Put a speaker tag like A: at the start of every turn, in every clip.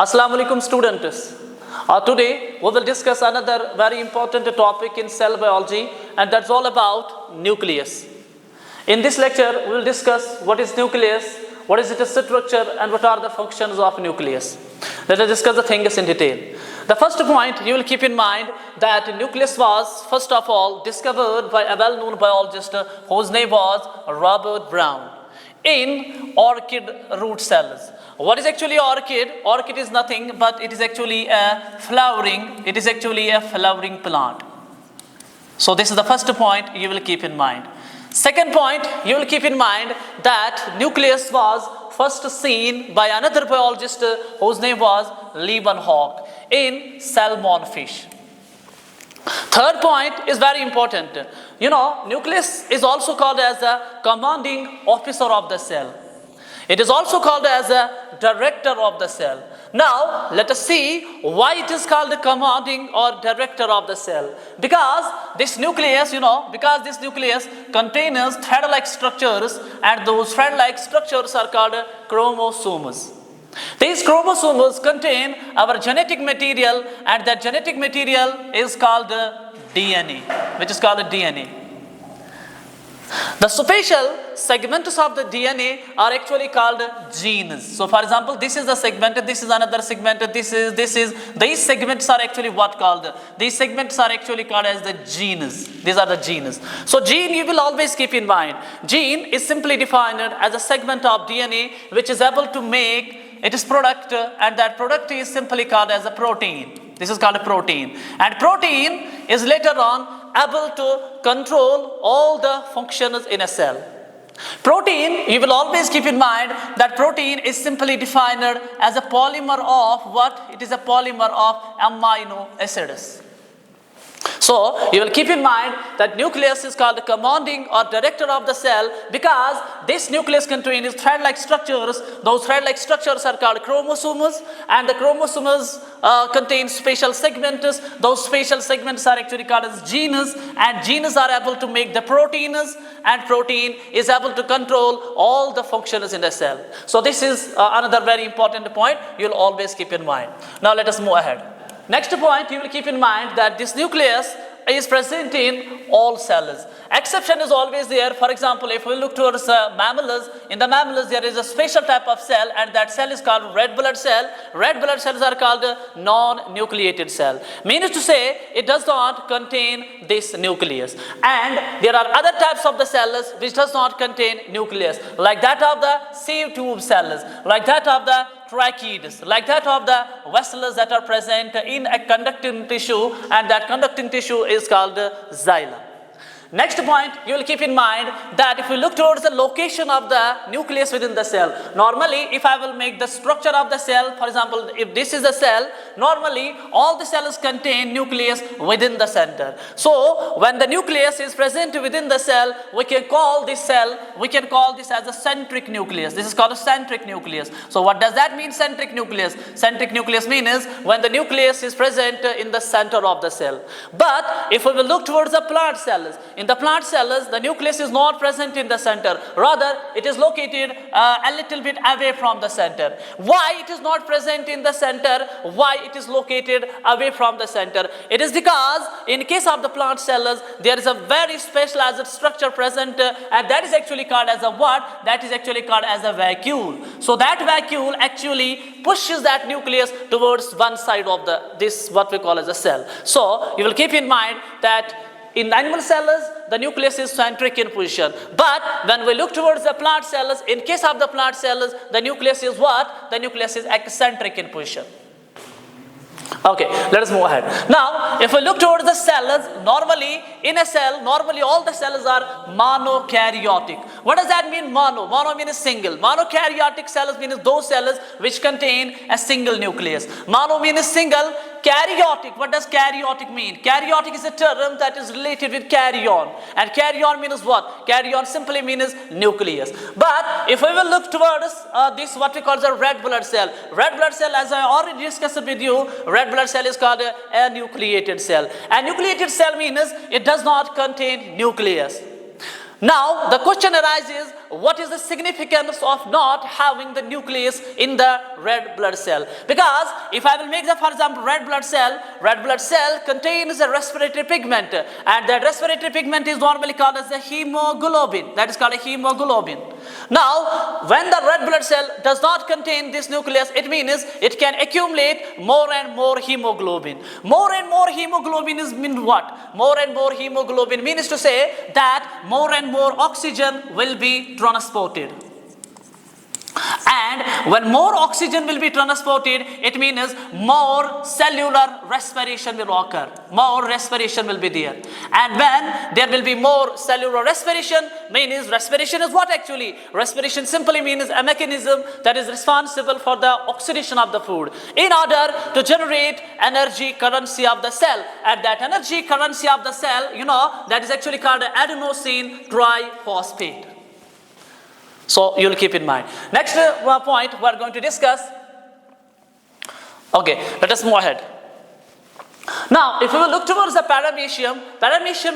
A: Assalamu alaikum students. Today we will discuss another very important topic in cell biology, and that's all about nucleus. In this lecture we will discuss what is nucleus, what is its structure, and what are the functions of nucleus. Let us discuss the things in detail. The first point you will keep in mind that nucleus was first of all discovered by a well-known biologist whose name was Robert Brown in orchid root cells. What is actually orchid? Orchid is nothing but it is actually a flowering plant. So this is the first point you will keep in mind. Second point you will keep in mind that nucleus was first seen by another biologist whose name was Leeuwenhoek in salmon fish. Third point is very important. Nucleus is also called as a commanding officer of the cell. It is also called as a director of the cell. Now, let us see why it is called the commanding or director of the cell. Because this nucleus, contains thread-like structures, and those thread-like structures are called chromosomes. These chromosomes contain our genetic material, and that genetic material is called DNA, which is called DNA. The special segments of the DNA are actually called genes. So for example, this is a segment, this is another segment, these segments are actually these segments are actually called as the genes. These are the genes. So gene you will always keep in mind. Gene is simply defined as a segment of DNA which is able to make its product, and that product is simply called as a protein. This is called a protein. And protein is later on able to control all the functions in a cell. Protein, you will always keep in mind that protein is simply defined as a polymer of what? It is a polymer of amino acids. So, you will keep in mind that nucleus is called the commanding or director of the cell because this nucleus contains thread-like structures. Those thread-like structures are called chromosomes, and the chromosomes contain spatial segments. Those spatial segments are actually called as genes, and genes are able to make the proteins, and protein is able to control all the functions in the cell. So, this is another very important point you will always keep in mind. Now, let us move ahead. Next point you will keep in mind that this nucleus is present in all cells. Exception is always there. For example, if we look towards mammals, in the mammals there is a special type of cell, and that cell is called red blood cell. Red blood cells are called non-nucleated cell. Meaning to say, it does not contain this nucleus. And there are other types of the cells which does not contain nucleus, like that of the sieve tube cells, like that of the tracheids, like that of the vessels that are present in a conducting tissue, and that conducting tissue is called xylem. Next point you will keep in mind that if we look towards the location of the nucleus within the cell, normally if I will make the structure of the cell, for example, if this is a cell, normally all the cells contain nucleus within the center. So when the nucleus is present within the cell, we can call this as a centric nucleus. This is called a centric nucleus. So what does that mean, centric nucleus? Centric nucleus means when the nucleus is present in the center of the cell. But if we will look towards the plant cells, in the plant cells, the nucleus is not present in the center. Rather, it is located a little bit away from the center. Why it is not present in the center? Why it is located away from the center? It is because in case of the plant cells, there is a very specialized structure present, and that is actually called as a what? That is actually called as a vacuole. So that vacuole actually pushes that nucleus towards one side of this what we call as a cell. So you will keep in mind that in animal cells, the nucleus is centric in position. But when we look towards the plant cells, in case of the plant cells, the nucleus is what? The nucleus is eccentric in position. Okay, let us move ahead. Now, if we look towards the cells, normally in a cell, all the cells are monokaryotic. What does that mean, mono? Mono means single. Monokaryotic cells means those cells which contain a single nucleus. Mono means single. Karyotic, what does karyotic mean? Karyotic is a term that is related with carry-on. And carry-on means what? Carry-on simply means nucleus. But if we will look towards this what we call the red blood cell. Red blood cell, as I already discussed with you, red blood cell is called a nucleated cell. A nucleated cell means it does not contain nucleus. Now the question arises, what is the significance of not having the nucleus in the red blood cell? Because if I will make the, for example, red blood cell contains a respiratory pigment, and that respiratory pigment is normally called as the hemoglobin. That is called a hemoglobin. Now when the red blood cell does not contain this nucleus, it means it can accumulate more and more hemoglobin. More and more hemoglobin is mean what? More and more hemoglobin means to say that more and more oxygen will be transported. And when more oxygen will be transported, it means more cellular respiration will occur. More respiration will be there. And when there will be more cellular respiration, means respiration is what actually? Respiration simply means a mechanism that is responsible for the oxidation of the food in order to generate energy currency of the cell. And that energy currency of the cell, that is actually called adenosine triphosphate. So you will keep in mind. Next point we are going to discuss. Okay, let us move ahead. Now, if we will look towards the paramecium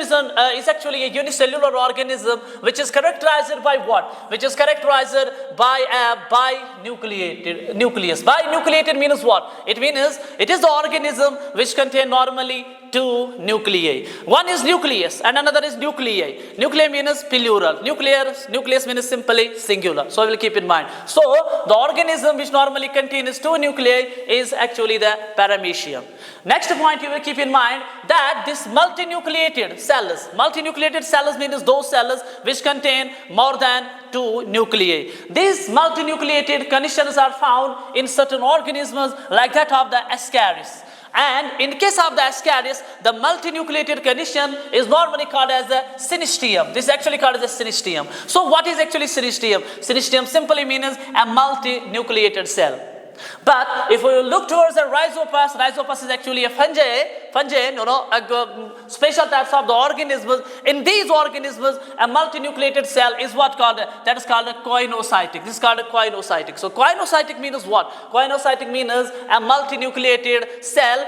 A: is actually a unicellular organism which is characterized by what? Which is characterized by a binucleated nucleus. Binucleated means what? It means it is the organism which contains normally two nuclei. One is nucleus and another is nuclei. Nuclei means plural. Nucleus means simply singular. So we will keep in mind. So the organism which normally contains two nuclei is actually the paramecium. Next point you will keep in mind that this multinucleated cells means those cells which contain more than two nuclei. These multinucleated conditions are found in certain organisms like that of the ascaris. And in case of the ascaris, the multinucleated condition is normally called as the synystium. This is actually called as the synystium. So what is actually synystium? Synystium simply means a multinucleated cell. But if we look towards the rhizopus is actually a special types of the organisms. In these organisms, a multinucleated cell is what called, that is called a koinocytic. This is called a koinocytic. So koinocytic means what? Koinocytic means a multinucleated cell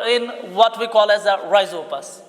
A: in what we call as a rhizopus.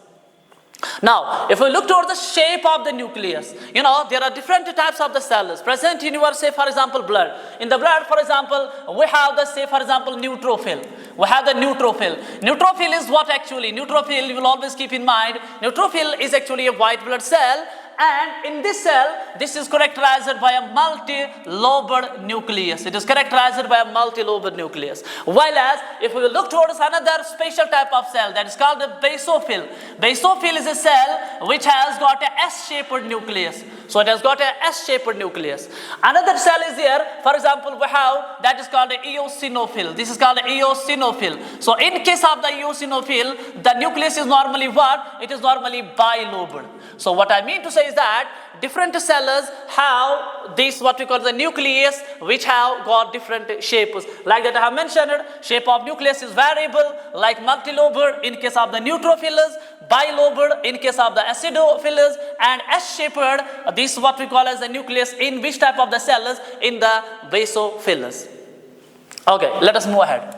A: Now, if we look towards the shape of the nucleus, there are different types of the cells present in your, say, for example, blood. In the blood, for example, we have the, say, for example, neutrophil. We have the neutrophil. Neutrophil is what actually? Neutrophil, you will always keep in mind, neutrophil is actually a white blood cell. And in this cell, this is characterized by a multi-lobed nucleus. It is characterized by a multi-lobed nucleus. While as if we look towards another special type of cell that is called the basophil. Basophil is a cell which has got a S-shaped nucleus. So it has got a S-shaped nucleus. Another cell is there. For example, we have that is called the eosinophil. This is called the eosinophil. So in case of the eosinophil, the nucleus is normally what? It is normally bilobed. So what I mean to say is that different cells have this what we call the nucleus which have got different shapes. Like that I have mentioned, shape of nucleus is variable, like multilobed in case of the neutrophils, bilobed in case of the acidophils, and S-shaped, this is what we call as the nucleus in which type of the cells? In the basophilus. Okay, let us move ahead.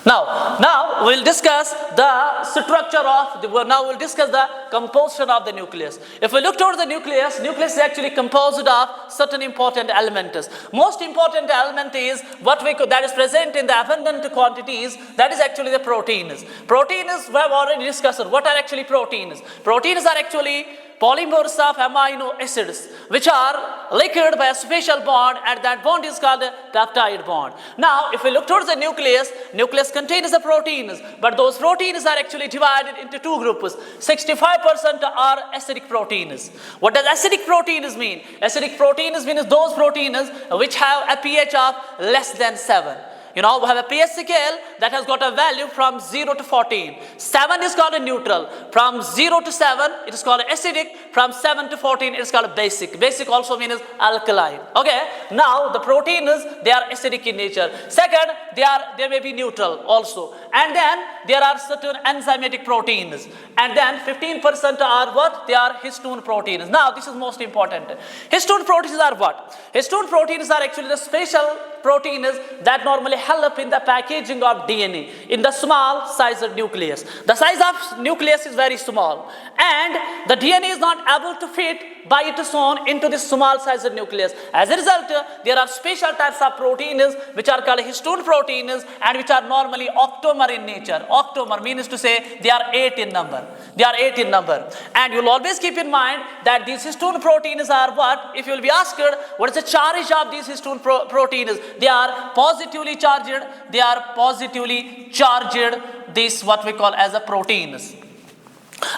A: Now we'll discuss the structure of we'll discuss the composition of the nucleus. If we look towards the nucleus is actually composed of certain important elements. Most important element is that is present in the abundant quantities, that is actually the proteins. Proteins we have already discussed. What are actually proteins? Proteins are actually polymers of amino acids which are linked by a special bond, and that bond is called a peptide bond. Now if we look towards the nucleus contains the proteins, but those proteins are actually divided into two groups. 65% are acidic proteins. What does acidic proteins mean? Acidic proteins means those proteins which have a pH of less than 7. We have a pH scale that has got a value from 0 to 14. 7 is called a neutral. From 0 to 7, it is called acidic. From 7 to 14, it is called basic. Basic also means alkaline. Okay. Now, the proteins, they are acidic in nature. Second, they may be neutral also. And then, there are certain enzymatic proteins. And then, 15% are what? They are histone proteins. Now, this is most important. Histone proteins are what? Histone proteins are actually the special proteins that normally help in the packaging of DNA in the small size of nucleus. The size of nucleus is very small, and the DNA is not able to fit by its own into this small size of nucleus. As a result, there are special types of proteins which are called histone proteins and which are normally octamer in nature. Octamer means to say they are 8 in number. They are 8 in number. And you'll always keep in mind that these histone proteins are what? If you'll be asked what is the charge of these histone proteins, they are positively charged. They are positively charged. This what we call as a proteins.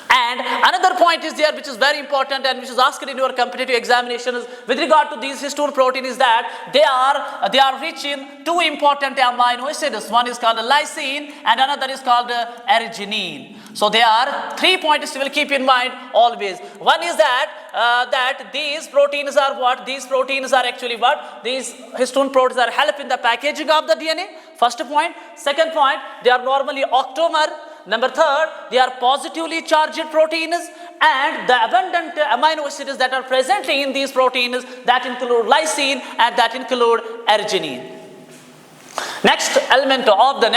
A: And another point is there which is very important and which is asked in your competitive examinations with regard to these histone proteins is that they are rich in 2 important amino acids. One is called lysine and another is called arginine. So there are 3 points you will keep in mind always. One is that these proteins are what? These proteins are actually what? These histone proteins are help in the packaging of the DNA. First point. Second point, they are normally octamer. Number 3rd, they are positively charged proteins, and the abundant amino acids that are present in these proteins that include lysine and that include arginine. Next element of the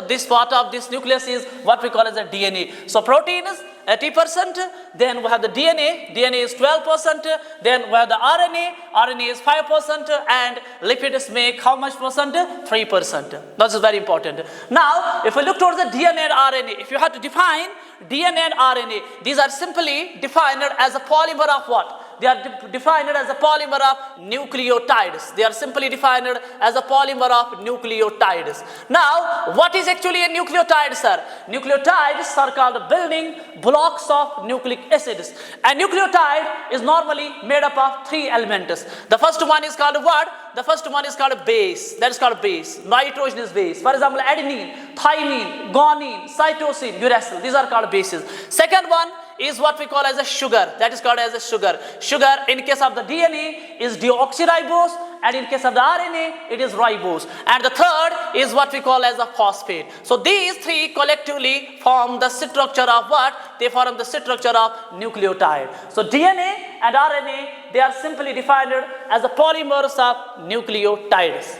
A: this part of this nucleus is what we call as the DNA. So protein is 80%, then we have the DNA is 12%, then we have the RNA is 5%, and lipids make how much percent? 3%. That is very important. Now, if we look towards the DNA and RNA, if you have to define DNA and RNA, these are simply defined as a polymer of what? They are defined as a polymer of nucleotides. They are simply defined as a polymer of nucleotides. Now, what is actually a nucleotide, sir? Nucleotides are called building blocks of nucleic acids. A nucleotide is normally made up of 3 elements. The first one is called what? The first one is called base. That is called base. Nitrogenous base. For example, adenine, thymine, guanine, cytosine, uracil. These are called bases. Second one is what we call as a sugar. That is called as a sugar. Sugar in case of the DNA is deoxyribose, and in case of the RNA it is ribose. And the third is what we call as a phosphate. So these 3 collectively form the structure of what? They form the structure of nucleotide. So DNA and RNA, they are simply defined as the polymers of nucleotides.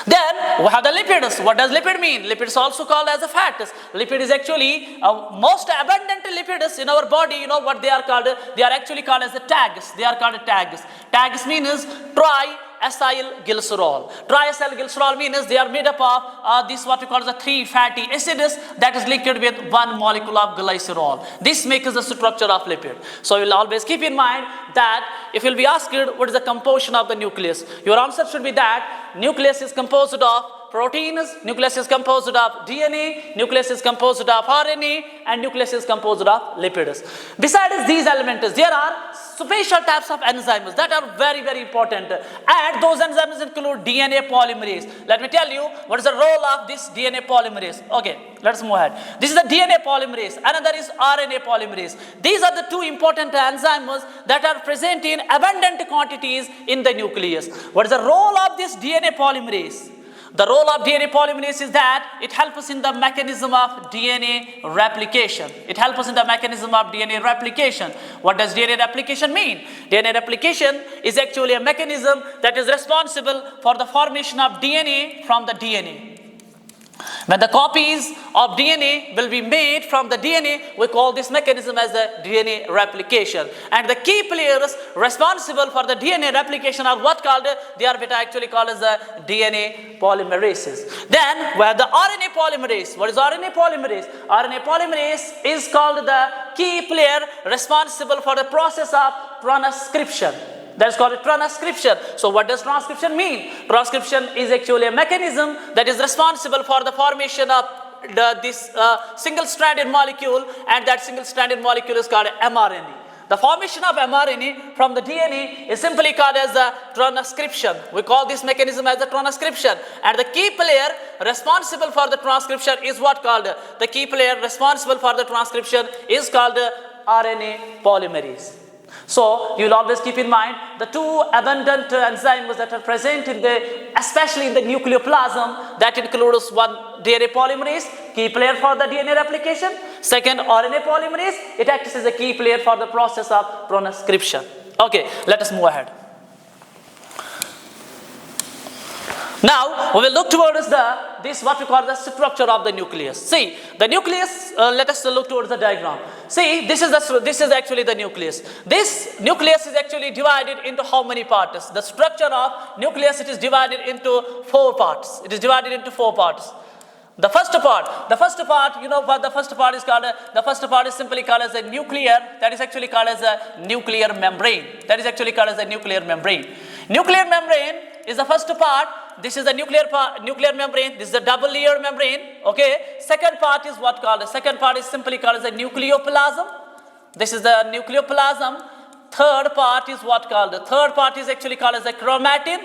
A: Then we have the lipids. What does lipid mean? Lipids also called as a fats. Lipid is actually most abundant lipids in our body. You know what they are called? They are actually called as the tags. They are called tags. Tags means triacylglycerol. Triacylglycerol means they are made up of this what we call the 3 fatty acids that is linked with 1 molecule of glycerol. This makes the structure of lipid. So you will always keep in mind that if you will be asked what is the composition of the nucleus, your answer should be that nucleus is composed of proteins, nucleus is composed of DNA, nucleus is composed of RNA, and nucleus is composed of lipids. Besides these elements, there are special types of enzymes that are very, very important, and those enzymes include DNA polymerase. Let me tell you what is the role of this DNA polymerase. Okay, let's move ahead. This is the DNA polymerase, another is RNA polymerase. These are the 2 important enzymes that are present in abundant quantities in the nucleus. What is the role of this DNA polymerase? The role of DNA polymerase is that it helps us in the mechanism of DNA replication. It helps us in the mechanism of DNA replication. What does DNA replication mean? DNA replication is actually a mechanism that is responsible for the formation of DNA from the DNA. When the copies of DNA will be made from the DNA, we call this mechanism as the DNA replication. And the key players responsible for the DNA replication are what called? They are actually called as the DNA polymerases. Then we have the RNA polymerase. What is RNA polymerase? RNA polymerase is called the key player responsible for the process of transcription. That is called transcription. So what does transcription mean? Transcription is actually a mechanism that is responsible for the formation of this single-stranded molecule, and that single-stranded molecule is called mRNA. The formation of mRNA from the DNA is simply called as the transcription. We call this mechanism as the transcription. And the key player responsible for the transcription is what called? The key player responsible for the transcription is called RNA polymerase. So you will always keep in mind the 2 abundant enzymes that are present in especially in the nucleoplasm, that includes one DNA polymerase, key player for the DNA replication. Second, RNA polymerase, it acts as a key player for the process of transcription. Okay, let us move ahead. Now we will look towards this what we call the structure of the nucleus. See the nucleus. Let us look towards the diagram. See this is actually the nucleus. This nucleus is actually divided into how many parts? The structure of nucleus, it is divided into 4 parts. It is divided into 4 parts. The first part, you know what the first part is called? The first part is simply called as a nuclear. That is actually called as a nuclear membrane. That is actually called as a nuclear membrane. Nuclear membrane is the first part. This is the nuclear membrane. This is the double layer membrane. Okay. Second part is what called? The second part is simply called as a nucleoplasm. This is the nucleoplasm. Third part is what called? The third part is actually called as a chromatin.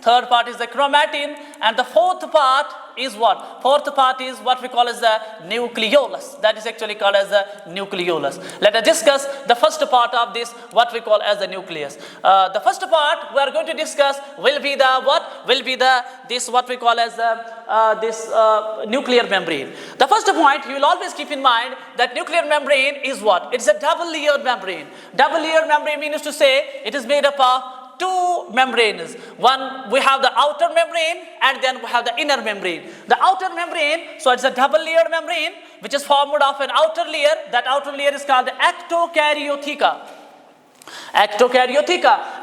A: Third part is the chromatin, and the fourth part is what? Fourth part is what we call as the nucleolus. That is actually called as the nucleolus. Let us discuss the first part of this, what we call as the nucleus. The first part we are going to discuss will be the what? Will be the this what we call as the nuclear membrane. The first point you will always keep in mind that nuclear membrane is what? It's a double layered membrane. Double layered membrane means to say it is made up of 2 membranes. One, we have the outer membrane and then we have the inner membrane. The outer membrane, so it's a double layered membrane which is formed of an outer layer. That outer layer is called the ectokaryotheca.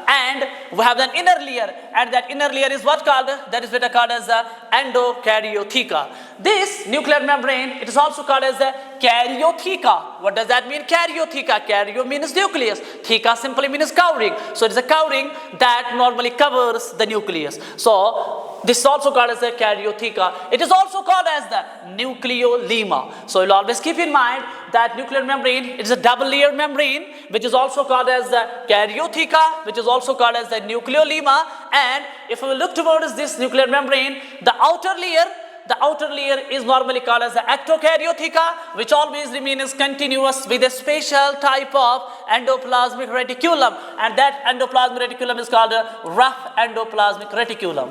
A: And we have an inner layer, and that inner layer is what called? That is what called as the endokaryotheca. This nuclear membrane, it is also called as the karyotheca. What does that mean? Karyotheca. Karyo means nucleus. Theca simply means covering. So it is a covering that normally covers the nucleus. So this is also called as the karyotheca. It is also called as the nucleolema. So you'll always keep in mind that nuclear membrane, it is a double layered membrane which is also called as the karyotheca, which is also called as the nucleolema. And if we look towards this nuclear membrane, the outer layer is normally called as the ectokaryotheca, which always remains continuous with a special type of endoplasmic reticulum, and that endoplasmic reticulum is called a rough endoplasmic reticulum.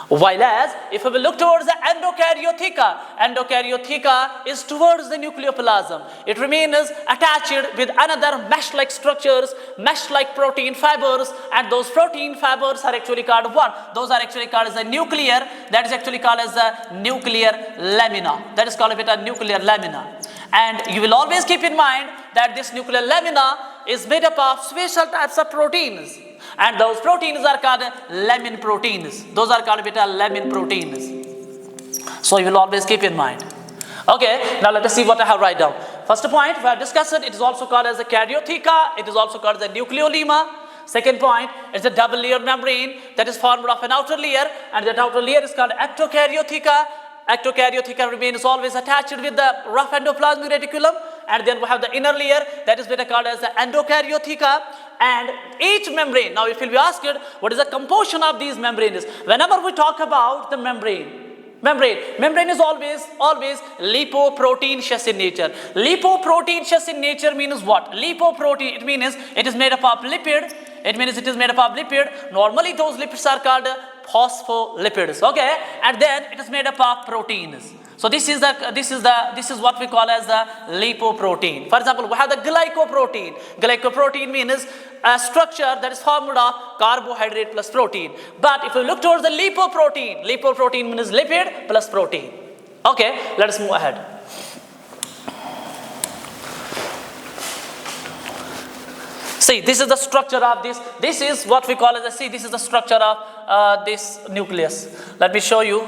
A: While as if we will look towards the endokaryotheca is towards the nucleoplasm. It remains attached with another mesh-like structures, mesh-like protein fibers, and those protein fibers are actually called what? Those are actually called as a nuclear. That is actually called as a nuclear lamina. That is called a nuclear lamina. And you will always keep in mind that this nuclear lamina is made up of special types of proteins. And those proteins are called lamin proteins. Those are called lamin proteins. So you will always keep in mind. Okay, now let us see what I have write down. First point we have discussed it is also called as a karyotheca. It is also called as a nucleolema. Second point, it's a double layer membrane that is formed of an outer layer, and that outer layer is called ectokaryotheca. Ectokaryotheca remains always attached with the rough endoplasmic reticulum, and then we have the inner layer that is called as the endokaryotheca. And each membrane, now if you'll be asked what is the composition of these membranes, whenever we talk about the membrane is always lipoproteinaceous in nature. Lipoproteinaceous in nature means what? Lipoprotein, it means it is made up of lipid. It means it is made up of lipid. Normally those lipids are called phospholipids. Okay, and then it is made up of proteins. So this is what we call as the lipoprotein. For example, we have the glycoprotein. Glycoprotein means a structure that is formed of carbohydrate plus protein. But if you look towards the lipoprotein means lipid plus protein. Okay, let us move ahead. See, this is the structure of this. This is what we call as this is the structure of this nucleus. Let me show you.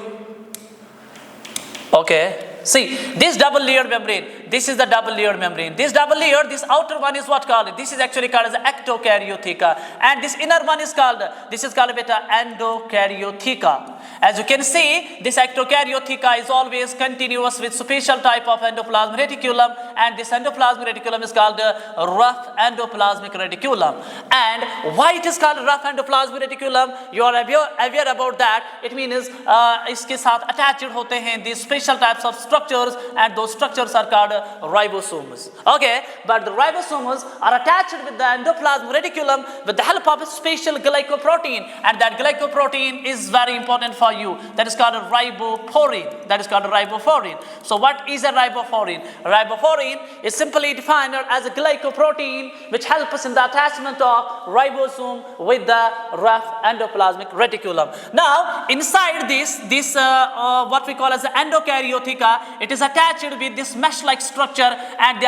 A: Okay. See, this double layered membrane, this is the double layered membrane. This double layer, this outer one is what called? This is actually called as ectokaryotheca. And this inner one is called, this is called endokaryotheca. As you can see, this ectokaryotheca is always continuous with special type of endoplasmic reticulum, and this endoplasmic reticulum is called rough endoplasmic reticulum. And why it is called rough endoplasmic reticulum? You are aware about that. It means इसके साथ attached होते हैं these special types of structures, and those structures are called ribosomes. Okay, but the ribosomes are attached with the endoplasmic reticulum with the help of a special glycoprotein, and that glycoprotein is very important for you. That is called a riboporine. That is called a riboporine. So what is a riboporine? Riboporine is simply defined as a glycoprotein which helps us in the attachment of ribosome with the rough endoplasmic reticulum. Now inside this what we call as the endokaryotheca, it is attached with this mesh-like structure, and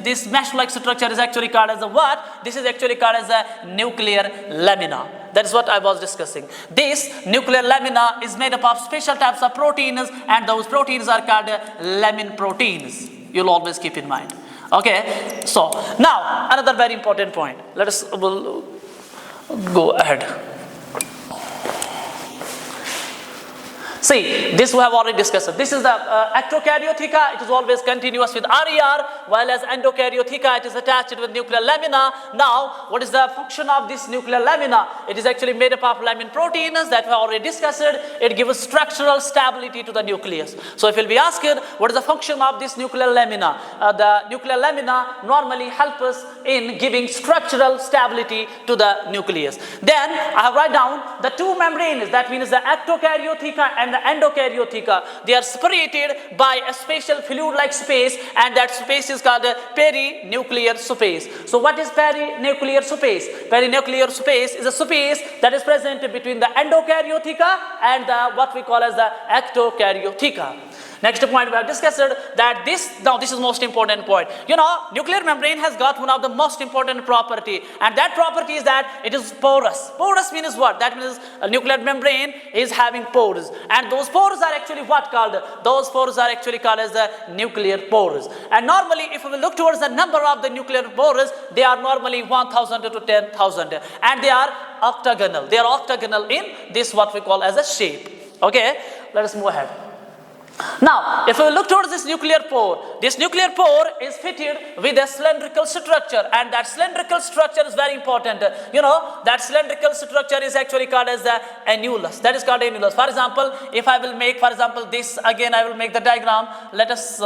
A: this mesh-like structure is actually called as a what? This is actually called as a nuclear lamina. That is what I was discussing. This nuclear lamina is made up of special types of proteins, and those proteins are called lamin proteins. You'll always keep in mind. Okay, so now another very important point. We'll go ahead. See, this we have already discussed. This is the ectokaryotheca. It is always continuous with RER, while as endokaryotheca it is attached with nuclear lamina. Now, what is the function of this nuclear lamina? It is actually made up of lamin proteins that we have already discussed. It gives structural stability to the nucleus. So, if you will be asked, what is the function of this nuclear lamina? The nuclear lamina normally helps us in giving structural stability to the nucleus. Then, I have write down the two membranes. That means the ectokaryotheca and the endokaryotheca. They are separated by a special fluid-like space, and that space is called the perinuclear space. So what is perinuclear space? Perinuclear space is a space that is present between the endokaryotheca and the what we call as the ectokaryotheca. Next point we have discussed that this is most important point. You know, nuclear membrane has got one of the most important property, and that property is that it is porous. Porous means what? That means a nuclear membrane is having pores, and those pores are actually what called? Those pores are actually called as the nuclear pores. And normally, if we look towards the number of the nuclear pores, they are normally 1,000 to 10,000, and they are octagonal. They are octagonal in this what we call as a shape. Okay, let us move ahead. Now, if we look towards this nuclear pore is fitted with a cylindrical structure, and that cylindrical structure is very important. You know, that cylindrical structure is actually called as the annulus. That is called annulus. For example, if I will make, for example, this again, I will make the diagram. Let us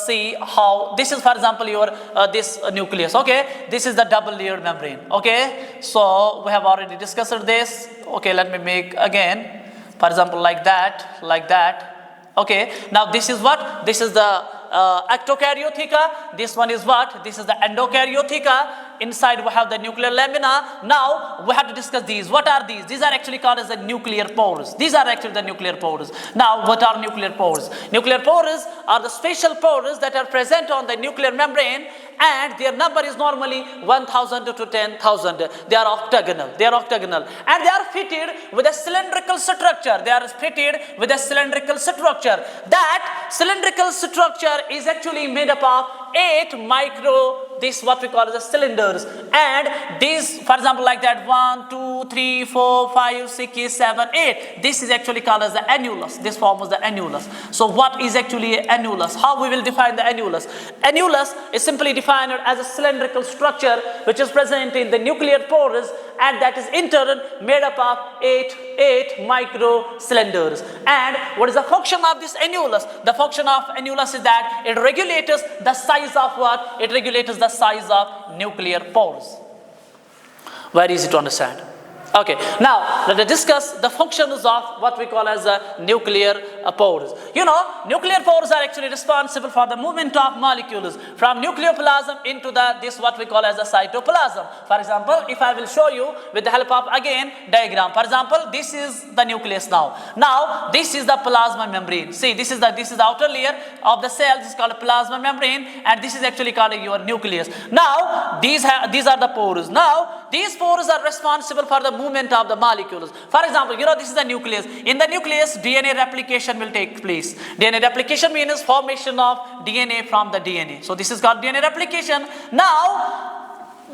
A: see how this is, for example, your this nucleus. Okay, this is the double-layered membrane. Okay, so we have already discussed this. Okay, let me make again, for example, like that. Okay, now this is what? This is the ectokaryotheca. This one is what? This is the endokaryotheca. Inside we have the nuclear lamina. Now we have to discuss these. What are these? These are actually called as the nuclear pores. These are actually the nuclear pores. Now what are nuclear pores? Nuclear pores are the special pores that are present on the nuclear membrane, and their number is normally 1,000 to 10,000. They are octagonal. And they are fitted with a cylindrical structure. That cylindrical structure is actually made up of 8 micro, this what we call as cylinders, and these, for example, like that 1, 2, 3, 4, 5, 6, 7, 8. This is actually called as the annulus. This forms the annulus. So what is actually annulus? How we will define the annulus? Annulus is simply defined as a cylindrical structure which is present in the nuclear pores, and that is in turn made up of 8 micro cylinders. And what is the function of this annulus? The function of annulus is that it regulates the size of what? It regulates the size of nuclear pores. Very easy to understand. Okay, now let us discuss the functions of what we call as nuclear pores. You know, nuclear pores are actually responsible for the movement of molecules from nucleoplasm into this what we call as a cytoplasm. For example, if I will show you with the help of again diagram. For example, this is the nucleus now. Now this is the plasma membrane. See, this is the outer layer of the cell. This is called a plasma membrane, and this is actually called your nucleus. Now these are the pores. Now these pores are responsible for the movement of the molecules. For example, you know, this is the nucleus. In the nucleus, DNA replication will take place. DNA replication means formation of DNA from the DNA. So this is called DNA replication. Now,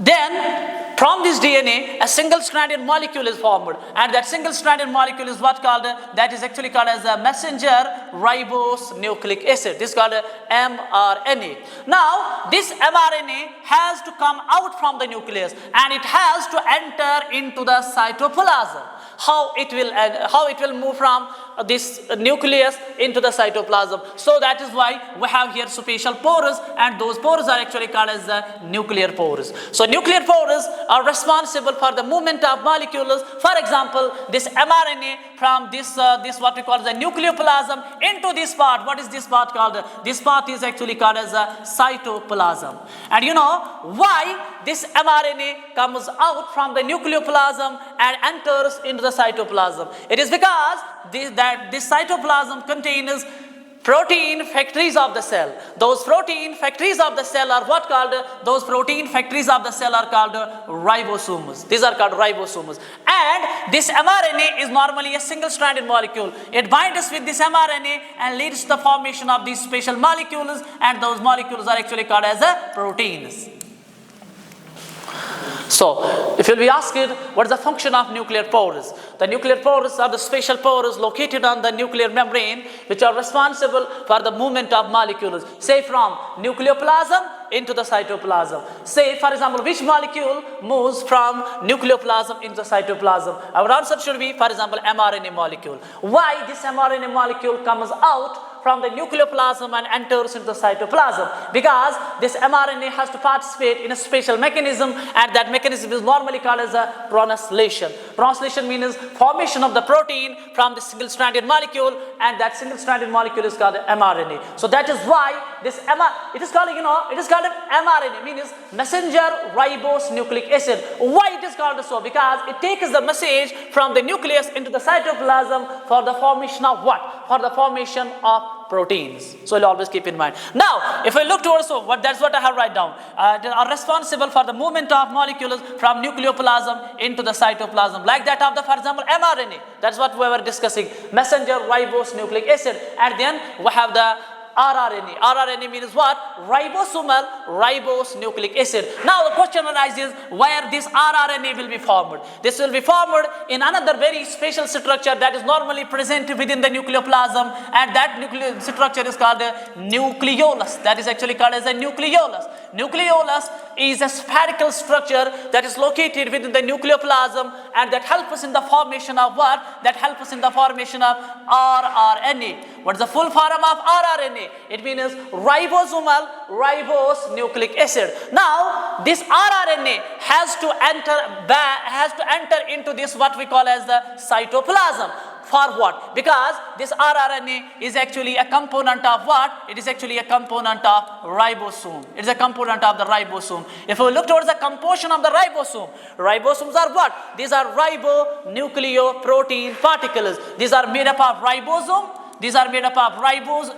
A: then from this DNA, a single-stranded molecule is formed, and that single-stranded molecule is what called? That is actually called as a messenger ribose nucleic acid. This is called mRNA. Now, this mRNA has to come out from the nucleus, and it has to enter into the cytoplasm. How it will move from this nucleus into the cytoplasm. So that is why we have here superficial pores, and those pores are actually called as the nuclear pores. So nuclear pores are responsible for the movement of molecules. For example, this mRNA from this what we call the nucleoplasm into this part. What is this part called? This part is actually called as a cytoplasm. And you know why this mRNA comes out from the nucleoplasm and enters into the cytoplasm? It is because this cytoplasm contains protein factories of the cell. Those protein factories of the cell are what called? Those protein factories of the cell are called ribosomes. These are called ribosomes. And this mRNA is normally a single-stranded molecule. It binds with this mRNA and leads to the formation of these special molecules, and those molecules are actually called as proteins. So, if you will be asked, what is the function of nuclear pores? The nuclear pores are the special pores located on the nuclear membrane, which are responsible for the movement of molecules, say from nucleoplasm into the cytoplasm. Say, for example, which molecule moves from nucleoplasm into the cytoplasm? Our answer should be, for example, mRNA molecule. Why this mRNA molecule comes out from the nucleoplasm and enters into the cytoplasm? Because this mRNA has to participate in a special mechanism, and that mechanism is normally called as a translation. Translation means formation of the protein from the single-stranded molecule, and that single-stranded molecule is called mRNA. So that is why this it is called an mRNA, means messenger ribose nucleic acid. Why it is called so? Because it takes the message from the nucleus into the cytoplasm for the formation of what? For the formation of proteins. So you'll always keep in mind. Now, if I look towards that's what I have write down. They are responsible for the movement of molecules from nucleoplasm into the cytoplasm, like that of the, for example, mRNA. That's what we were discussing. Messenger ribose nucleic acid. And then we have the rRNA. rRNA means what? Ribosomal ribose nucleic acid. Now the question arises where this rRNA will be formed. This will be formed in another very special structure that is normally present within the nucleoplasm, and that structure is called a nucleolus. That is actually called as a nucleolus. Nucleolus is a spherical structure that is located within the nucleoplasm, and that helps us in the formation of what? That helps us in the formation of rRNA. What is the full form of rRNA? It means ribosomal ribose nucleic acid. Now, this rRNA has to enter into this what we call as the cytoplasm. For what? Because this rRNA is actually a component of what? It is actually a component of ribosome. It is a component of the ribosome. If we look towards the composition of the ribosome, ribosomes are what? These are ribonucleoprotein particles. These are made up of ribosome. These are made up of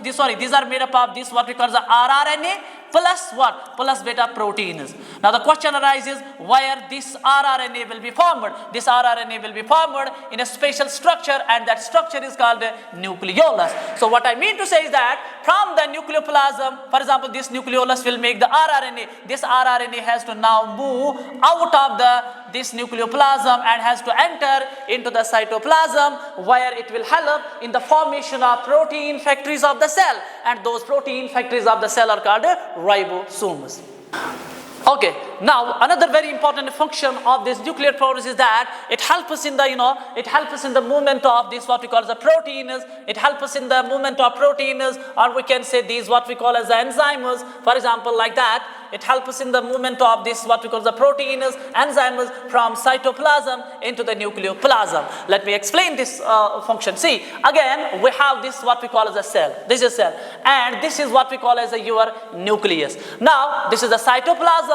A: these are made up of this what we call the rRNA plus what? Plus beta proteins. Now the question arises where this rRNA will be formed. This rRNA will be formed in a special structure, and that structure is called nucleolus. So what I mean to say is that from the nucleoplasm, for example, this nucleolus will make the rRNA. This rRNA has to now move out of this nucleoplasm and has to enter into the cytoplasm, where it will help in the formation of protein factories of the cell, and those protein factories of the cell are called ribosomes. Okay, now another very important function of this nuclear pores is that it helps us in the it helps us in the movement of this what we call the proteins. It helps us in the movement of proteins, or we can say these what we call as the enzymes. For example, like that, it helps us in the movement of this what we call the proteins, enzymes from cytoplasm into the nucleoplasm. Let me explain this function. See, again we have this what we call as a cell. This is a cell, and this is what we call as your nucleus. Now this is the cytoplasm.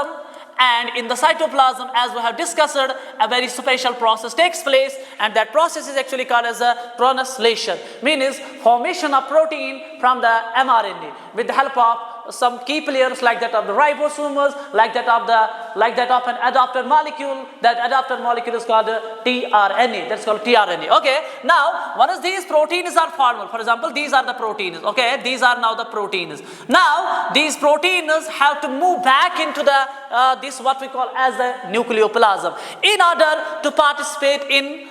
A: And in the cytoplasm, as we have discussed, a very special process takes place, and that process is actually called as a translation, means formation of protein from the mRNA with the help of some key players like that of the ribosomes, like that of an adapter molecule. That adapter molecule is called tRNA. That's called tRNA. Okay. Now, once these proteins are formed, for example, these are the proteins. Okay, these are now the proteins. Now, these proteins have to move back into the this what we call as the nucleoplasm in order to participate in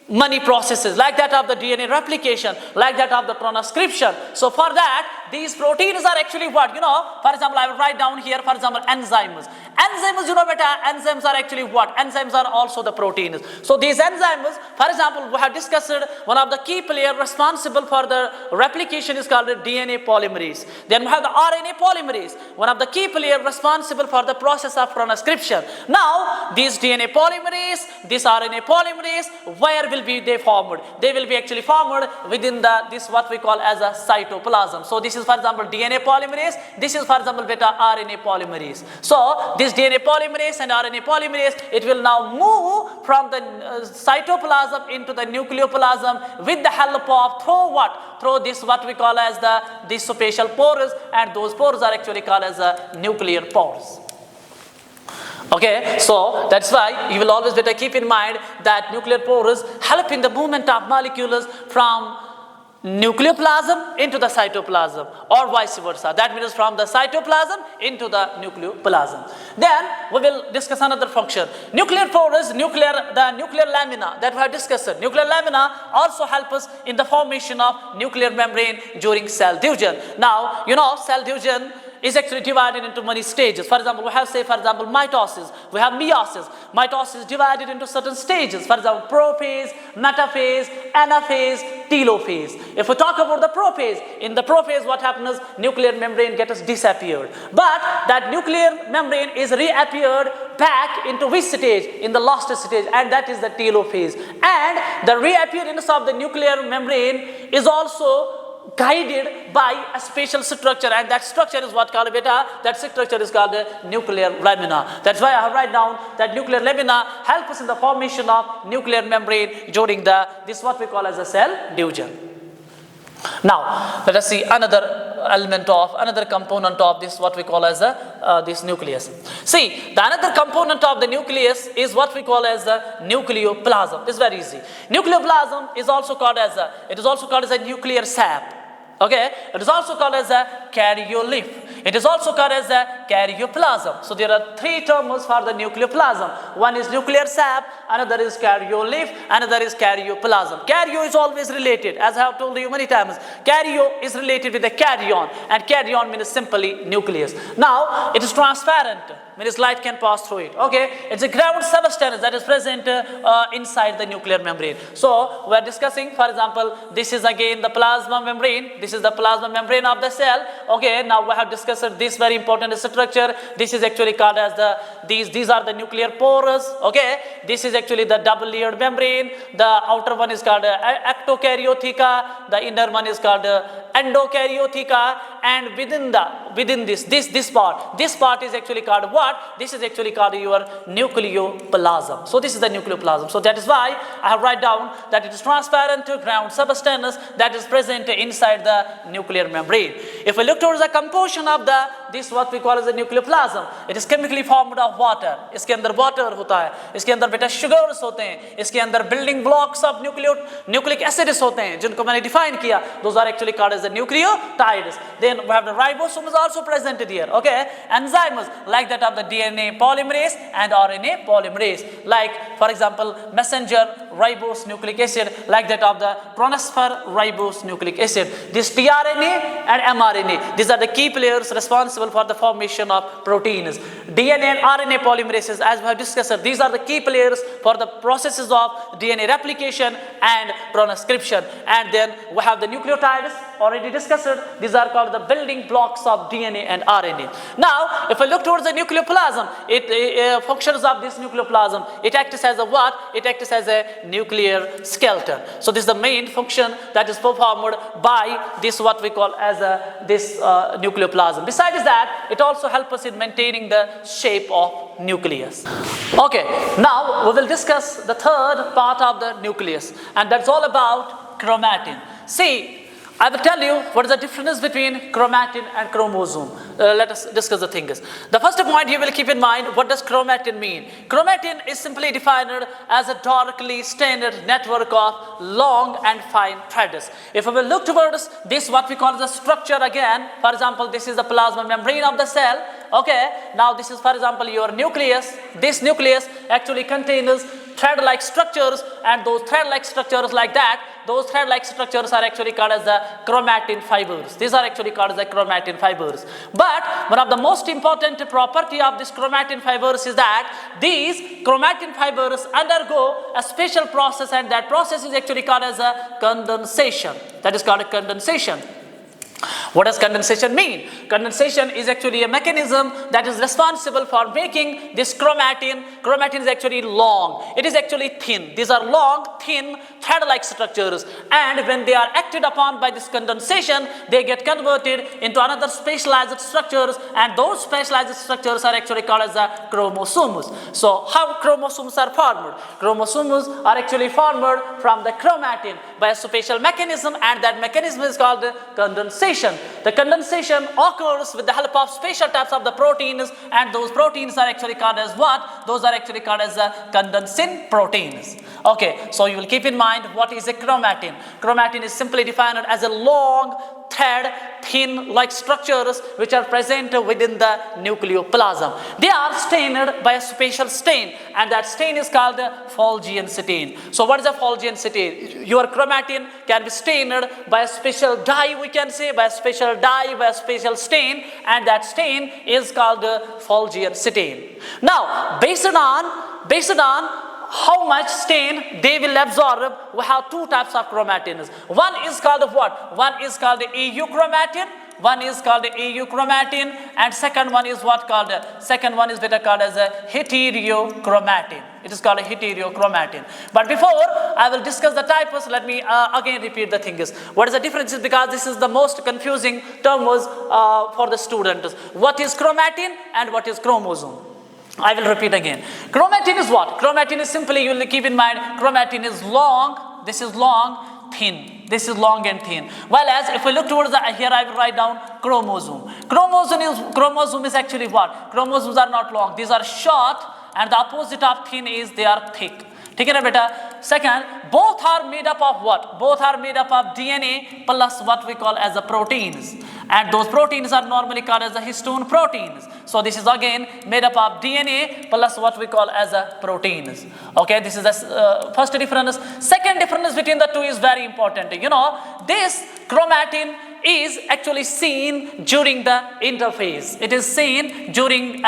A: many processes, like that of the DNA replication, like that of the transcription. So for that, these proteins are actually what? For example, I will write down here, for example, enzymes. Enzymes, enzymes are actually what? Enzymes are also the proteins. So these enzymes, for example, we have discussed one of the key players responsible for the replication is called the DNA polymerase. Then we have the RNA polymerase, one of the key players responsible for the process of transcription. Now, these DNA polymerase, this RNA polymerase, where will be they formed? They will be actually formed within this what we call as a cytoplasm. So this is, for example, DNA polymerase. This is, for example, beta RNA polymerase. So this DNA polymerase and RNA polymerase, it will now move from the cytoplasm into the nucleoplasm with the help of through what? Through this what we call as the superficial pores, and those pores are actually called as nuclear pores. Okay, so that's why you will always better keep in mind that nuclear pores help in the movement of molecules from nucleoplasm into the cytoplasm, or vice versa. That means from the cytoplasm into the nucleoplasm. Then we will discuss another function. Nuclear pores, the nuclear lamina that we have discussed. Nuclear lamina also help us in the formation of nuclear membrane during cell division. Now, cell division is actually divided into many stages. For example, we have, for example, mitosis. We have meiosis. Mitosis is divided into certain stages. For example, prophase, metaphase, anaphase, telophase. If we talk about the prophase, in the prophase what happens? Nuclear membrane gets disappeared. But that nuclear membrane is reappeared back into which stage? In the last stage, and that is the telophase. And the reappearance of the nuclear membrane is also guided by a special structure, and that structure is what called beta. That structure is called the nuclear lamina. That's why I write down that nuclear lamina helps us in the formation of nuclear membrane during this what we call as a cell division. Now let us see another component of this what we call as this nucleus. See, the another component of the nucleus is what we call as the nucleoplasm. This is very easy. Nucleoplasm is also called as a nuclear sap. Okay, it is also called as a karyoleaf. It is also called as a karyoplasm. So there are three terms for the nucleoplasm. One is nuclear sap, another is karyoleaf, another is karyoplasm. Karyo is always related, as I have told you many times. Karyo is related with the karyon, and karyon means simply nucleus. Now it is transparent, means light can pass through it. Okay, it's a ground substance that is present inside the nuclear membrane. So we are discussing, for example, this is again the plasma membrane. This is the plasma membrane of the cell. Okay, now we have discussed this very important structure. This is actually called as these are the nuclear pores. Okay, this is actually the double layered membrane. The outer one is called ectokaryotheca. The inner one is called endokaryotheca, and within this part is actually called what? This is actually called your nucleoplasm. So this is the nucleoplasm. So that is why I have write down that it is transparent ground substance that is present inside the nuclear membrane. If we look towards the composition of this what we call as the nucleoplasm, it is chemically formed of water. इसके अंदर water होता है, इसके अंदर बेटा sugars होते हैं, इसके अंदर building blocks of nucleic acids होते हैं, जिनको मैंने define किया. Those are actually called as the nucleotides. Then we have the ribosomes also presented here. Okay, enzymes like that of the DNA polymerase and RNA polymerase, like for example messenger ribose nucleic acid, like that of the transfer ribose nucleic acid. This tRNA and mRNA, these are the key players responsible for the formation of proteins. DNA and RNA polymerases, as we have discussed, these are the key players for the processes of DNA replication and transcription. And then we have the nucleotides, already discussed. These are called the building blocks of DNA and RNA. Now, if I look towards the nucleoplasm, it functions of this nucleoplasm. It acts as a what? It acts as a nuclear skeleton. So this is the main function that is performed by this what we call as this nucleoplasm. Besides that, it also helps us in maintaining the shape of nucleus. Okay, now we will discuss the third part of the nucleus, and that's all about chromatin. See, I will tell you what is the difference between chromatin and chromosome. Let us discuss the things. The first point you will keep in mind, what does chromatin mean? Chromatin is simply defined as a darkly stained network of long and fine threads. If we will look towards this, what we call the structure again, for example, this is the plasma membrane of the cell. Okay, now this is for example your nucleus. This nucleus actually contains thread-like structures, and those thread-like structures like that, those thread-like structures are actually called as the chromatin fibers. These are actually called as the chromatin fibers. But one of the most important property of this chromatin fibers is that these chromatin fibers undergo a special process, and that process is actually called as a condensation. That is called a condensation. What does condensation mean? Condensation is actually a mechanism that is responsible for making this chromatin. Chromatin is actually long. It is actually thin. These are long, thin, thread-like structures. And when they are acted upon by this condensation, they get converted into another specialized structures. And those specialized structures are actually called as the chromosomes. So how chromosomes are formed? Chromosomes are actually formed from the chromatin by a special mechanism, and that mechanism is called condensation. The condensation occurs with the help of special types of the proteins, and those proteins are actually called as what? Those are actually called as condensin proteins. Okay, so you will keep in mind what is a chromatin. Chromatin is simply defined as a long thread, thin-like structures which are present within the nucleoplasm. They are stained by a special stain, and that stain is called Fulgian stain. So what is a Fulgian stain? Your chromatin can be stained by a special dye, we can say, by a special dye, by a special stain, and that stain is called Fulgian stain. Now, based on how much stain they will absorb, we have two types of chromatins. One is called what? One is called the EU chromatin. One is called the EU chromatin, and second one is what called? Second one is better called as a heterochromatin. It is called a heterochromatin. But before I will discuss the types, let me again repeat the things. What is the difference? Because this is the most confusing term for the students. What is chromatin and what is chromosome? I will repeat again. Chromatin is what? Chromatin is simply, you will keep in mind, chromatin is long, this is long, thin. This is long and thin. While as if we look towards the, here I will write down chromosome. Chromosome is actually what? Chromosomes are not long. These are short, and the opposite of thin is they are thick. ठीक है ना बेटा? Second, both are made up of what? Both are made up of DNA plus what we call as the proteins, and those proteins are normally called as the histone proteins. So this is again made up of DNA plus what we call as the proteins. Okay, this is the first difference. Second difference between the two is very important. You know, this chromatin is actually seen during the interphase. It is seen during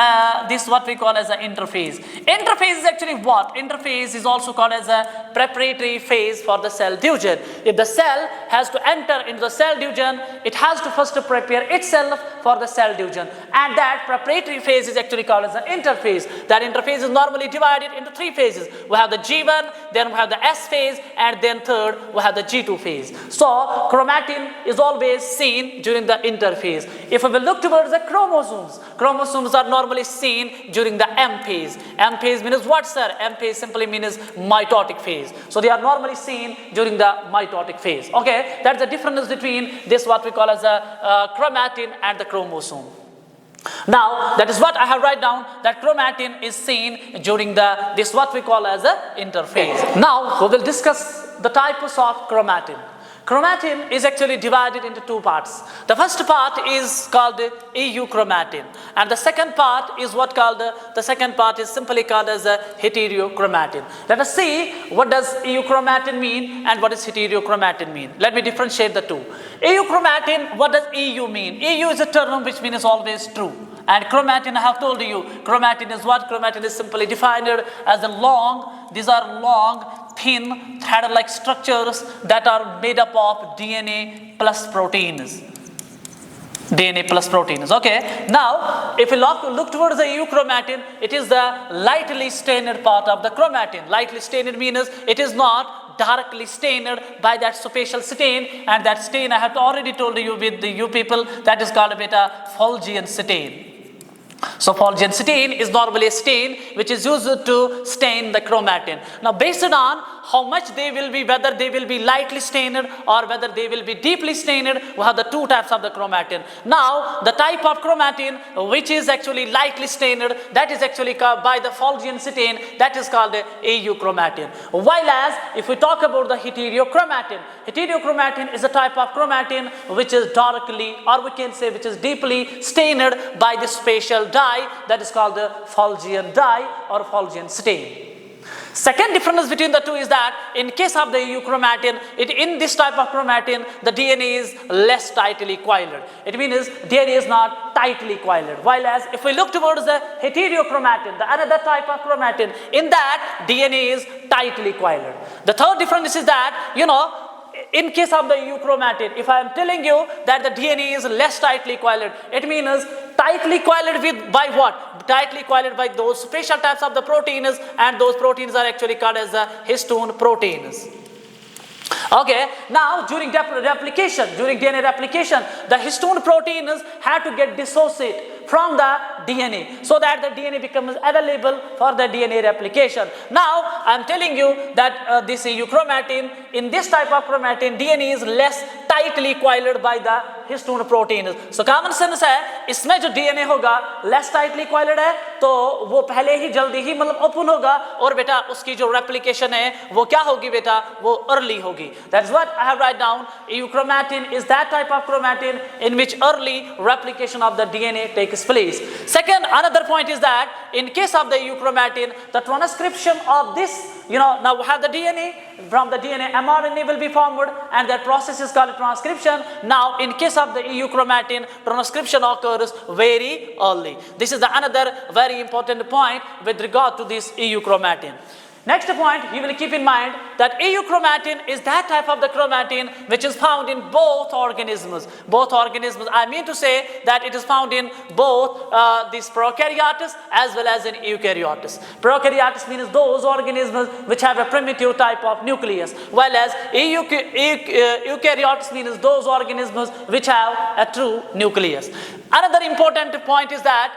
A: this what we call as an interphase. Interphase is actually what? Interphase is also called as a preparatory phase for the cell division. If the cell has to enter into the cell division, it has to first prepare itself for the cell division, and that preparatory phase is actually called as an interphase. That interphase is normally divided into three phases. We have the G1, then we have the S phase, and then third we have the G2 phase. So chromatin is always seen during the interphase. If we will look towards the chromosomes, chromosomes are normally seen during the M phase. M phase means what, sir? M phase simply means mitotic phase. So they are normally seen during the mitotic phase. Okay, that's the difference between this what we call as a chromatin and the chromosome. Now that is what I have write down, that chromatin is seen during this what we call as a interphase. Now we will discuss the types of chromatin. Chromatin is actually divided into two parts. The first part is called the EU chromatin, and the second part is what called the second part is simply called as a heterochromatin. Let us see what does EU chromatin mean and what does heterochromatin mean. Let me differentiate the two. EU chromatin, what does EU mean? EU is a term which means always true. And chromatin, I have told you, chromatin is what? Chromatin is simply defined as a long, these are long, thin, thread-like structures that are made up of DNA plus proteins. DNA plus proteins. Okay. Now, if we look towards the euchromatin, it is the lightly stained part of the chromatin. Lightly stained means it is not darkly stained by that special stain, and that stain I have already told you with you people, that is called beta Fulgian stain. So Fulgian stain is normally a stain which is used to stain the chromatin. Now based on how much they will be, whether they will be lightly stained or whether they will be deeply stained, we have the two types of the chromatin. Now the type of chromatin which is actually lightly stained, that is actually called by the Fulgian stain, that is called the EU chromatin. While as if we talk about the heterochromatin, heterochromatin is a type of chromatin which is darkly, or we can say which is deeply stained by the special dye that is called the Fulgian dye or Fulgian stain. Second difference between the two is that in case of the euchromatin, in this type of chromatin, the DNA is less tightly coiled. It means DNA is not tightly coiled. While as if we look towards the heterochromatin, the another type of chromatin, in that DNA is tightly coiled. The third difference is that, in case of the euchromatin, if I am telling you that the DNA is less tightly coiled, it means tightly coiled by what? Tightly coiled by those special types of the proteins, and those proteins are actually called as the histone proteins. Okay, now during replication, during DNA replication, the histone proteins have to get dissociated from the DNA so that the DNA becomes available for the DNA replication. Now I am telling you that this euchromatin, in this type of chromatin, DNA is less tightly coiled by the histone proteins. So common sense है, इसमें जो DNA होगा less tightly coiled है, तो वो पहले ही जल्दी ही मतलब open होगा, और बेटा उसकी जो replication है वो क्या होगी बेटा, वो early होगी. That's what I have write down. Euchromatin is that type of chromatin in which early replication of the DNA takes place. Second, another point is that in case of the euchromatin, the transcription of this, now we have the DNA, from the DNA mRNA will be formed, and that process is called transcription. Now in case of the euchromatin, transcription occurs very early. This is the another very important point with regard to this euchromatin. Next point, you will keep in mind that euchromatin is that type of the chromatin which is found in both organisms. Both organisms, I mean to say that it is found in both these prokaryotes as well as in eukaryotes. Prokaryotes means those organisms which have a primitive type of nucleus, while as eukaryotes means those organisms which have a true nucleus. Another important point is that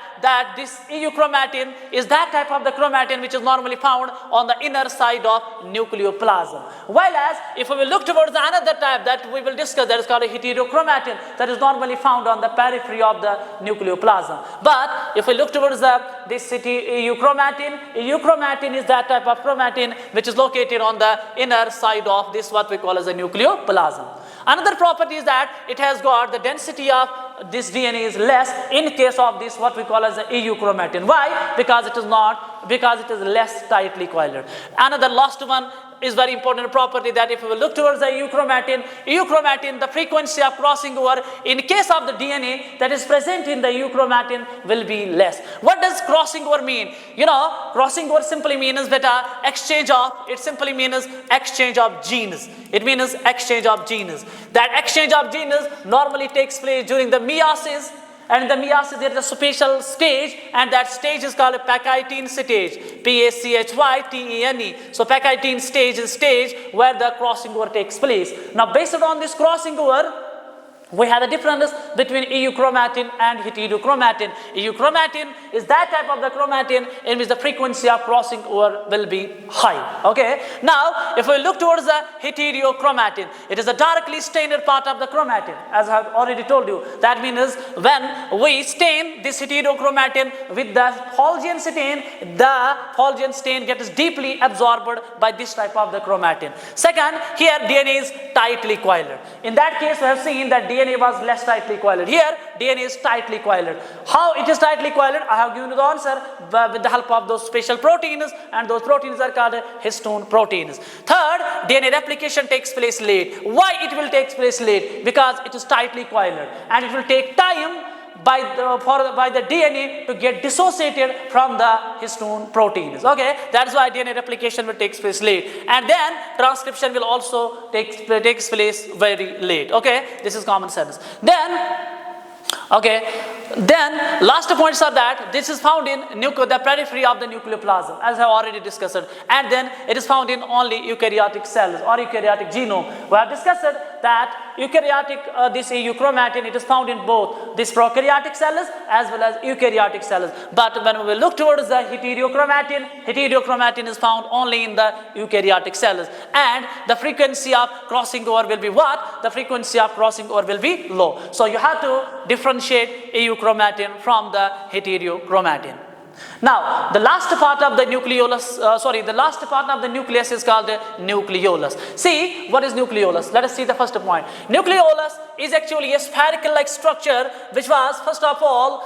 A: this euchromatin is that type of the chromatin which is normally found on the inner side of nucleoplasm. While as if we will look towards the another type that we will discuss, that is called a heterochromatin, that is normally found on the periphery of the nucleoplasm. But if we look towards this euchromatin is that type of chromatin which is located on the inner side of this what we call as a nucleoplasm. Another property is that it has got the density of this DNA is less in case of this what we call as the euchromatin. Why? Because it is less tightly coiled. Another last one is very important property that if we look towards the euchromatin, the frequency of crossing over in case of the DNA that is present in the euchromatin will be less. What does crossing over mean? Crossing over simply means that exchange of genes. It means exchange of genes. That exchange of genes normally takes place during the meiosis. And in the meiosis there is a special stage, and that stage is called a Pachytene stage. Pachytene. So Pachytene stage is stage where the crossing over takes place. Now based on this crossing over, we have a difference between euchromatin and heterochromatin. Euchromatin is that type of the chromatin in which the frequency of crossing over will be high. Okay. Now, if we look towards the heterochromatin, it is a darkly stained part of the chromatin, as I have already told you. That means when we stain this heterochromatin with the Fulgian stain, the Fulgian stain gets deeply absorbed by this type of the chromatin. Second, here DNA is tightly coiled. In that case, we have seen that DNA was less tightly coiled. Here, DNA is tightly coiled. How it is tightly coiled? I have given you the answer with the help of those special proteins, and those proteins are called histone proteins. Third, DNA replication takes place late. Why it will take place late? Because it is tightly coiled, and it will take time by the DNA to get dissociated from the histone proteins. Okay, that's why DNA replication will take place late, and then transcription will also takes place very late. Okay, this is common sense. Then last points are that this is found in the periphery of the nucleoplasm, as I have already discussed, and then it is found in only eukaryotic cells or eukaryotic genome. We have discussed that eukaryotic this euchromatin, it is found in both this prokaryotic cells as well as eukaryotic cells. But when we look towards the heterochromatin is found only in the eukaryotic cells, and the frequency of crossing over will be what? The frequency of crossing over will be low. So you have to differentiate euchromatin from the heterochromatin. Now, the last part of the nucleolus, the last part of the nucleus is called nucleolus. See, what is nucleolus? Let us see the first point. Nucleolus is actually a spherical-like structure which was first of all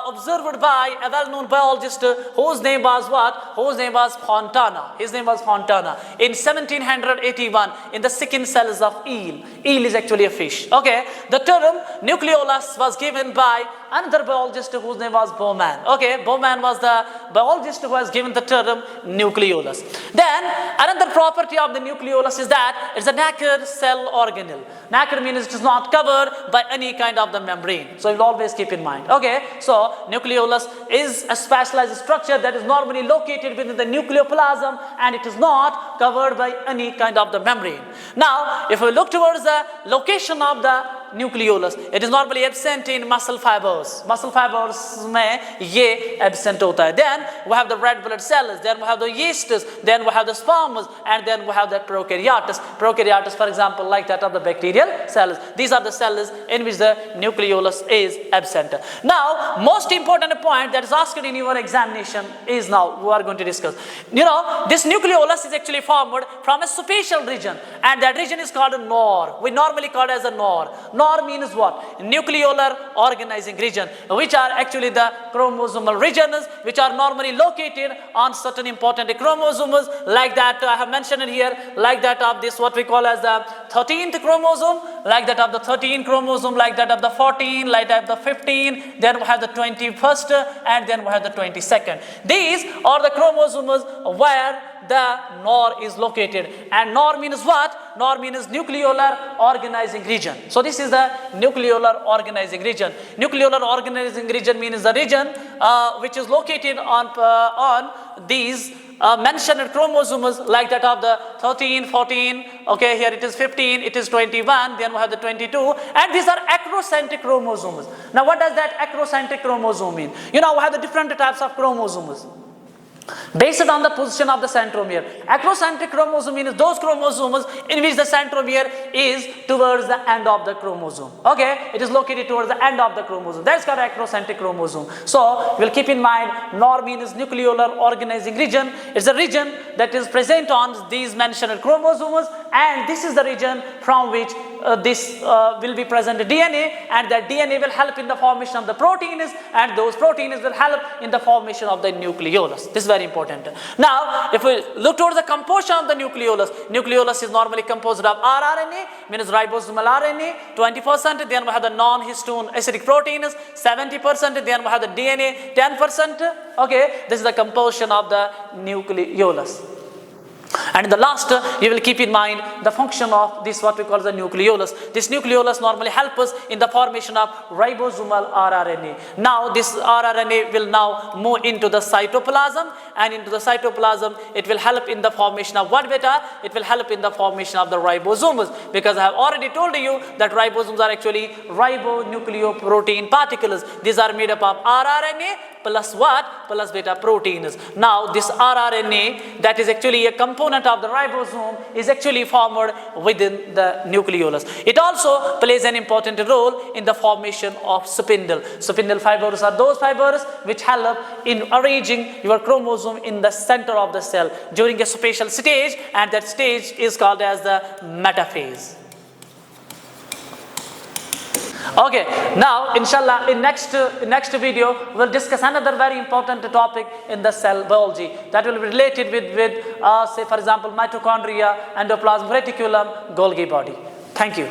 A: observed by a well-known biologist whose name was what? Whose name was Fontana. His name was Fontana in 1781 in the second cells of eel. Eel is actually a fish. Okay, the term nucleolus was given by another biologist whose name was Bowman. Okay, Bowman was the biologist who has given the term nucleolus. Then another property of the nucleolus is that it's a naked cell organelle. Naked means it is not covered by any kind of the membrane. So you'll always keep in mind. Okay, so nucleolus is a specialized structure that is normally located within the nucleoplasm and it is not covered by any kind of the membrane. Now, if we look towards the location of the nucleolus, it is normally absent in muscle fibers. Muscle fibers में ये absent होता है. Then we have the red blood cells, then we have the yeasts, then we have the sperms, and then we have the prokaryotes. Prokaryotes, for example, like that of the bacterial cells. These are the cells in which the nucleolus is absent. Now, most important point that is asked in your examination is now we are going to discuss. You know, this nucleolus is actually formed from a superficial region, and that region is called a NOR. We normally call it as a NOR. NOR means what? Nucleolar organizing region, which are actually the chromosomal regions, which are normally located on certain important chromosomes, like that I have mentioned in here, like that of this what we call as the 13th chromosome, like that of the 13th chromosome, like that of the 14, like that of the 15, then we have the 21st, and then we have the 22nd. These are the chromosomes where the NOR is located. And NOR means what? NOR means nucleolar organizing region. So this is the nucleolar organizing region. Nucleolar organizing region means the region which is located on these mentioned chromosomes, like that of the 13, 14, okay, here it is 15, it is 21, then we have the 22, and these are acrocentric chromosomes. Now what does that acrocentric chromosome mean? You know, we have the different types of chromosomes based on the position of the centromere. Acrocentric chromosome means those chromosomes in which the centromere is towards the end of the chromosome. Okay, it is located towards the end of the chromosome. That's called acrocentric chromosome. So we'll keep in mind NOR means nucleolar organizing region. It's a region that is present on these mentioned chromosomes, and this is the region from which this will be present DNA, and that DNA will help in the formation of the proteins, and those proteins will help in the formation of the nucleolus. This is very important. Now, if we look towards the composition of the nucleolus, nucleolus is normally composed of rRNA, means ribosomal RNA, 20%, then we have the non-histone acidic proteins, 70%, then we have the DNA, 10%. Okay, this is the composition of the nucleolus. And in the last, you will keep in mind the function of this what we call the nucleolus. This nucleolus normally helps us in the formation of ribosomal rRNA. Now this rRNA will now move into the cytoplasm, and into the cytoplasm it will help in the formation of what beta? It will help in the formation of the ribosomes, because I have already told you that ribosomes are actually ribonucleoprotein particles. These are made up of rRNA plus what? Plus beta proteins. Now this rRNA that is actually a component of the ribosome is actually formed within the nucleolus. It also plays an important role in the formation of spindle. Spindle fibers are those fibers which help in arranging your chromosome in the center of the cell during a special stage, and that stage is called as the metaphase. Okay, now inshallah in next video we'll discuss another very important topic in the cell biology that will be related with say for example mitochondria, endoplasmic reticulum, Golgi body. Thank you.